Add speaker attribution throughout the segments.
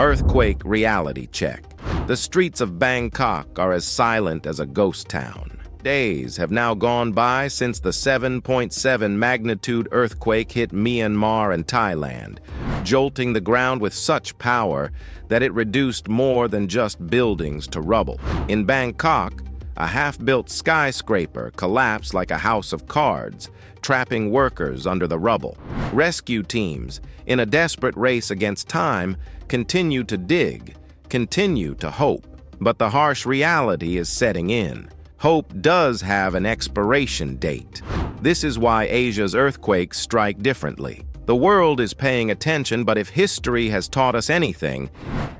Speaker 1: Earthquake reality check. The streets of Bangkok are as silent as a ghost town. Days have now gone by since the 7.7 magnitude earthquake hit Myanmar and Thailand, jolting the ground with such power that it reduced more than just buildings to rubble. In Bangkok, a half-built skyscraper collapsed like a house of cards, trapping workers under the rubble. Rescue teams, in a desperate race against time, continue to dig, continue to hope. But the harsh reality is setting in. Hope does have an expiration date. This is why Asia's earthquakes strike differently. The world is paying attention, but if history has taught us anything,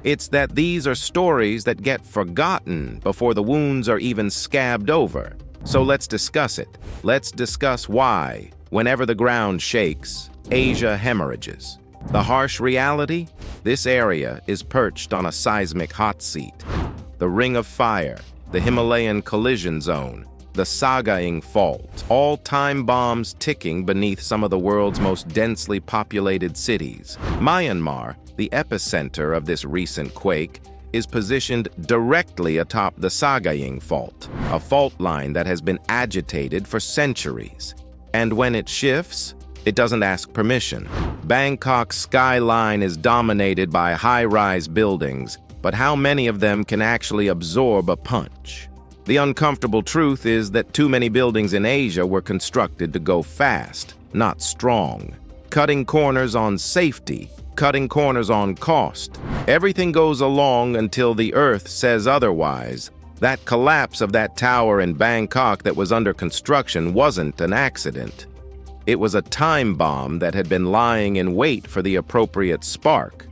Speaker 1: it's that these are stories that get forgotten before the wounds are even scabbed over. So let's discuss it. Let's discuss why, whenever the ground shakes, Asia hemorrhages. The harsh reality? This area is perched on a seismic hot seat. The Ring of Fire, the Himalayan collision zone, the Sagaing fault, all time bombs ticking beneath some of the world's most densely populated cities. Myanmar, the epicenter of this recent quake, is positioned directly atop the Sagaing fault, a fault line that has been agitated for centuries. And when it shifts, it doesn't ask permission. Bangkok's skyline is dominated by high-rise buildings, but how many of them can actually absorb a punch? The uncomfortable truth is that too many buildings in Asia were constructed to go fast, not strong. Cutting corners on safety, cutting corners on cost. Everything goes along until the earth says otherwise. That collapse of that tower in Bangkok that was under construction wasn't an accident. It was a time bomb that had been lying in wait for the appropriate spark.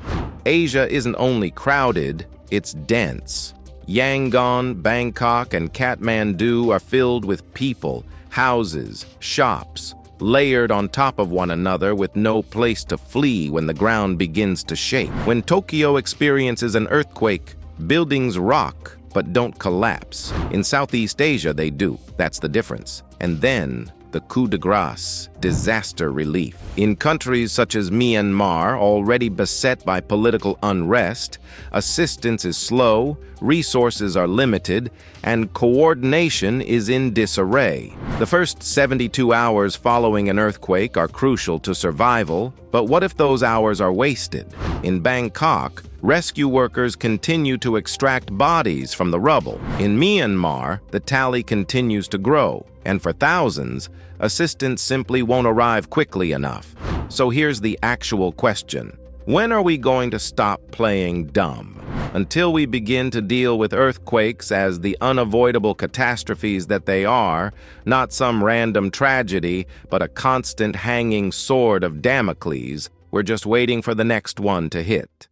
Speaker 1: Asia isn't only crowded, it's dense. Yangon, Bangkok, and Kathmandu are filled with people, houses, shops, layered on top of one another with no place to flee when the ground begins to shake. When Tokyo experiences an earthquake, buildings rock but don't collapse. In Southeast Asia, they do. That's the difference. And then the coup de grace, disaster relief. In countries such as Myanmar, already beset by political unrest, assistance is slow, resources are limited, and coordination is in disarray. The first 72 hours following an earthquake are crucial to survival, but what if those hours are wasted? In Bangkok, rescue workers continue to extract bodies from the rubble. In Myanmar, the tally continues to grow, and for thousands, assistance simply won't arrive quickly enough. So here's the actual question. When are we going to stop playing dumb? Until we begin to deal with earthquakes as the unavoidable catastrophes that they are, not some random tragedy, but a constant hanging sword of Damocles, we're just waiting for the next one to hit.